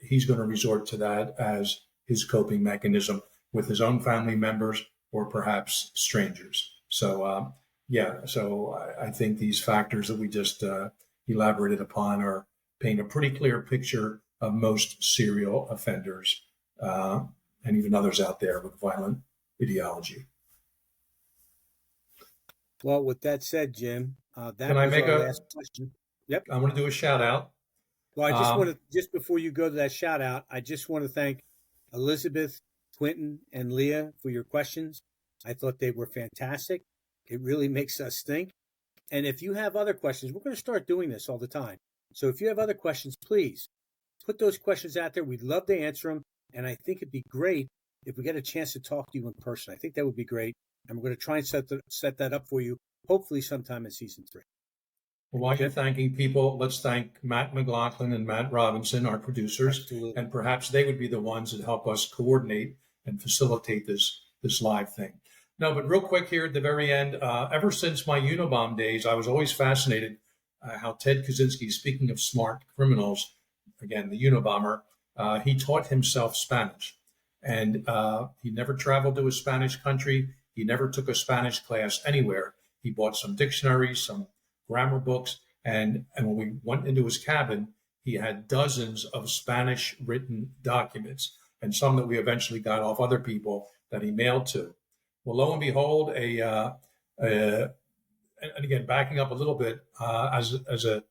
he's going to resort to that as his coping mechanism with his own family members or perhaps strangers. So, I think these factors that we just elaborated upon paint a pretty clear picture of most serial offenders, and even others out there with violent ideology. Well, with that said, Jim, that Can I was make our last question. Yep. I want to do a shout out. Well, I just want to, just before you go to that shout out, I just want to thank Elizabeth, Quentin, and Leah for your questions. I thought they were fantastic. It really makes us think. And if you have other questions, we're going to start doing this all the time. So if you have other questions, please put those questions out there. We'd love to answer them. And I think it'd be great if we get a chance to talk to you in person. I think that would be great. And we're going to try and set that up for you, hopefully sometime in season 3. Well, while you're thanking people, let's thank Matt McLaughlin and Matt Robinson, our producers. Absolutely. And perhaps they would be the ones that help us coordinate and facilitate this live thing. No, but real quick here at the very end, ever since my Unabomb days, I was always fascinated how Ted Kaczynski, speaking of smart criminals, again, the Unabomber, he taught himself Spanish. And he never traveled to a Spanish country. He never took a Spanish class anywhere. He bought some dictionaries, some grammar books, and when we went into his cabin, he had dozens of Spanish written documents, and some that we eventually got off other people that he mailed to. Well, lo and behold, and again, backing up a little bit, as a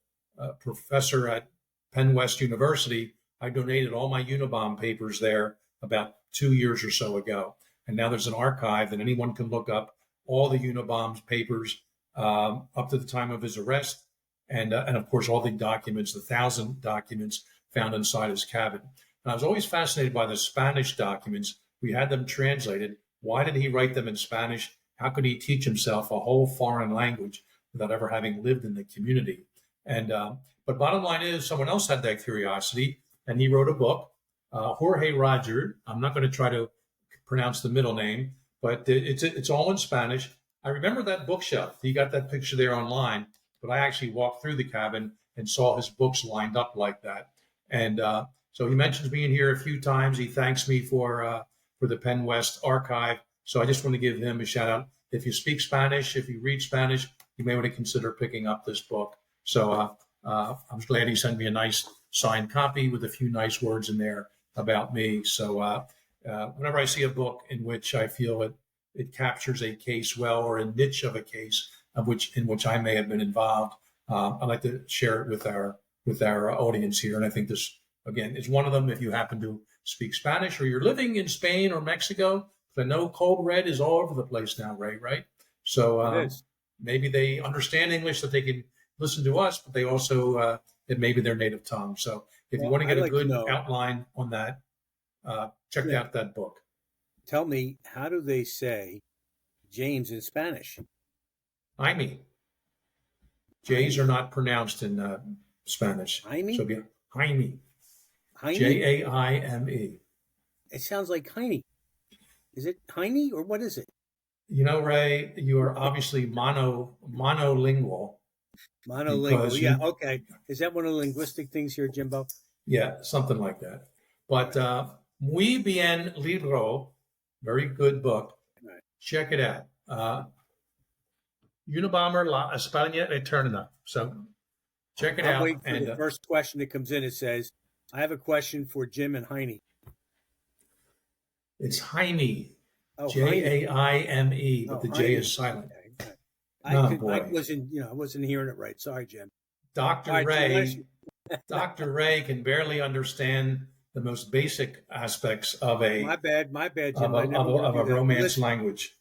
professor at Penn West University, I donated all my Unabomb papers there about 2 years or so ago. And now there's an archive that anyone can look up all the Unabomb's papers up to the time of his arrest. And of course, all the documents, the 1,000 documents found inside his cabin. And I was always fascinated by the Spanish documents. We had them translated. Why did he write them in Spanish? How could he teach himself a whole foreign language without ever having lived in the community? And but bottom line is, someone else had that curiosity, and he wrote a book. Jorge Roger. I'm not going to try to pronounce the middle name, but it's all in Spanish. I remember that bookshelf. You got that picture there online, but I actually walked through the cabin and saw his books lined up like that. And so he mentions being here a few times. He thanks me for the Penn West archive. So I just want to give him a shout out. If you speak Spanish, if you read Spanish, you may want to consider picking up this book. So I'm glad he sent me a nice signed copy with a few nice words in there about me. So whenever I see a book in which I feel it captures a case well, or a niche of a case in which I may have been involved, I like to share it with our with our audience here. And I think this, again, is one of them if you happen to speak Spanish or you're living in Spain or Mexico. I know Cold Red is all over the place now, Ray, right? So It is. maybe they understand English that they can listen to us, but they also, it may be their native tongue. So if you want to get a good outline on that, check out that book. Tell me, how do they say James in Spanish? Jaime. J's are not pronounced in Spanish. Jaime? So Jaime. Jaime? Jaime. It sounds like Heine. Is it Heine or what is it? You know, Ray, you are obviously monolingual. Monolingual, yeah, okay. Is that one of the linguistic things here, Jimbo? Yeah, something like that. But Muy Bien Libro, very good book. Right. Check it out. Unabomber La España Eterna. So check it out. Wait for the first question that comes in. It says, I have a question for Jim and Heine. It's Jaime. Oh, Jaime, but the J is silent. Okay. I wasn't hearing it right. Sorry, Jim. Dr. Ray can barely understand the most basic aspects of a my bad, Jim. of a romance language.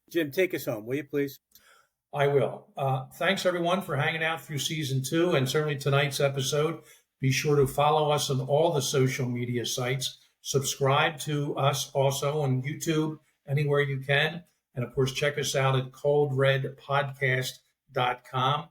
Jim, take us home, will you, please? I will. Thanks, everyone, for hanging out through season 2 and certainly tonight's episode. Be sure to follow us on all the social media sites. Subscribe to us also on YouTube, anywhere you can. And, of course, check us out at coldredpodcast.com.